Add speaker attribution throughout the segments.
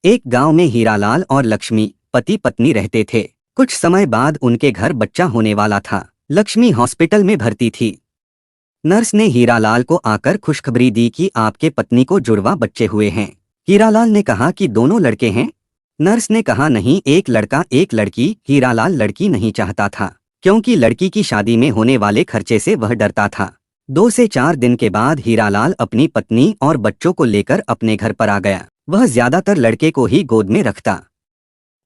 Speaker 1: एक गांव में हीरालाल और लक्ष्मी पति पत्नी रहते थे। कुछ समय बाद उनके घर बच्चा होने वाला था। लक्ष्मी हॉस्पिटल में भर्ती थी। नर्स ने हीरालाल को आकर खुशखबरी दी कि आपके पत्नी को जुड़वा बच्चे हुए हैं। हीरालाल ने कहा कि दोनों लड़के हैं। नर्स ने कहा नहीं, एक लड़का एक लड़की। हीरालाल लड़की नहीं चाहता था क्योंकि लड़की की शादी में होने वाले खर्चे से वह डरता था। 2 से 4 दिन के बाद हीरालाल अपनी पत्नी और बच्चों को लेकर अपने घर पर आ गया। वह ज्यादातर लड़के को ही गोद में रखता।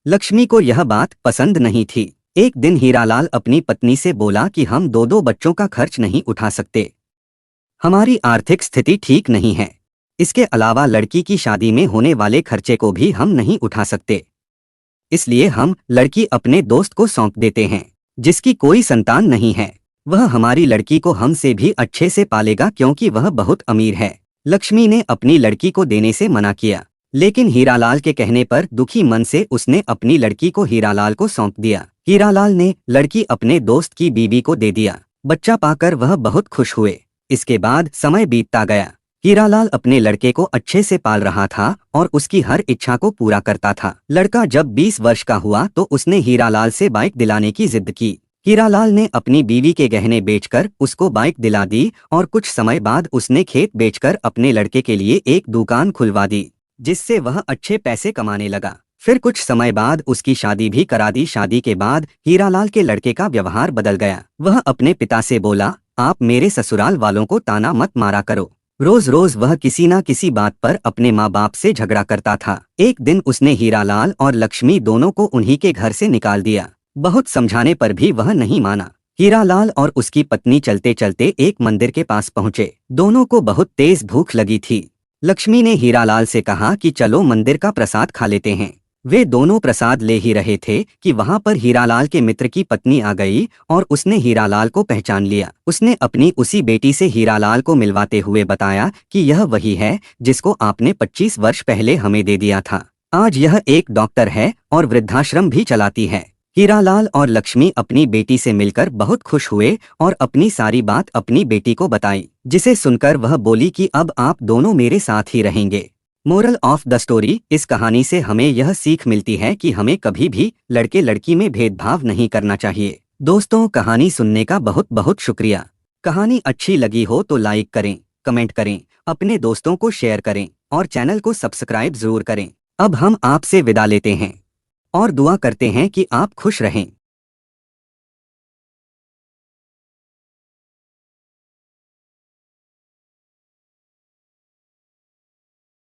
Speaker 1: लक्ष्मी को यह बात पसंद नहीं थी। एक दिन हीरालाल अपनी पत्नी से बोला कि हम 2 बच्चों का खर्च नहीं उठा सकते, हमारी आर्थिक स्थिति ठीक नहीं है। इसके अलावा लड़की की शादी में होने वाले खर्चे को भी हम नहीं उठा सकते, इसलिए हम लड़की अपने दोस्त को सौंप देते हैं जिसकी कोई संतान नहीं है। वह हमारी लड़की को हमसे भी अच्छे से पालेगा क्योंकि वह बहुत अमीर है। लक्ष्मी ने अपनी लड़की को देने से मना किया, लेकिन हीरालाल के कहने पर दुखी मन से उसने अपनी लड़की को हीरालाल को सौंप दिया। हीरालाल ने लड़की अपने दोस्त की बीवी को दे दिया। बच्चा पाकर वह बहुत खुश हुए। इसके बाद समय बीतता गया। हीरालाल अपने लड़के को अच्छे से पाल रहा था और उसकी हर इच्छा को पूरा करता था। लड़का जब 20 वर्ष का हुआ तो उसने हीरालाल से बाइक दिलाने की जिद की। हीरालाल ने अपनी बीवी के गहने बेचकर उसको बाइक दिला दी और कुछ समय बाद उसने खेत बेचकर अपने लड़के के लिए एक दुकान खुलवा दी, जिससे वह अच्छे पैसे कमाने लगा। फिर कुछ समय बाद उसकी शादी भी करा दी। शादी के बाद हीरालाल के लड़के का व्यवहार बदल गया। वह अपने पिता से बोला, आप मेरे ससुराल वालों को ताना मत मारा करो। रोज रोज वह किसी ना किसी बात पर अपने माँ बाप से झगड़ा करता था। एक दिन उसने हीरालाल और लक्ष्मी दोनों को उन्हीं के घर से निकाल दिया। बहुत समझाने पर भी वह नहीं माना। हीरालाल और उसकी पत्नी चलते चलते एक मंदिर के पास पहुंचे। दोनों को बहुत तेज भूख लगी थी। लक्ष्मी ने हीरालाल से कहा कि चलो मंदिर का प्रसाद खा लेते हैं। वे दोनों प्रसाद ले ही रहे थे कि वहां पर हीरालाल के मित्र की पत्नी आ गई और उसने हीरालाल को पहचान लिया। उसने अपनी उसी बेटी से हीरालाल को मिलवाते हुए बताया कि यह वही है जिसको आपने 25 वर्ष पहले हमें दे दिया था। आज यह एक डॉक्टर है और वृद्धाश्रम भी चलाती है। हीरालाल और लक्ष्मी अपनी बेटी से मिलकर बहुत खुश हुए और अपनी सारी बात अपनी बेटी को बताई, जिसे सुनकर वह बोली कि अब आप दोनों मेरे साथ ही रहेंगे। मोरल ऑफ द स्टोरी, इस कहानी से हमें यह सीख मिलती है कि हमें कभी भी लड़के लड़की में भेदभाव नहीं करना चाहिए। दोस्तों, कहानी सुनने का बहुत बहुत शुक्रिया। कहानी अच्छी लगी हो तो लाइक करें, कमेंट करें, अपने दोस्तों को शेयर करें और चैनल को सब्सक्राइब जरूर करें। अब हम आपसे विदा लेते हैं और दुआ करते हैं कि आप खुश रहें।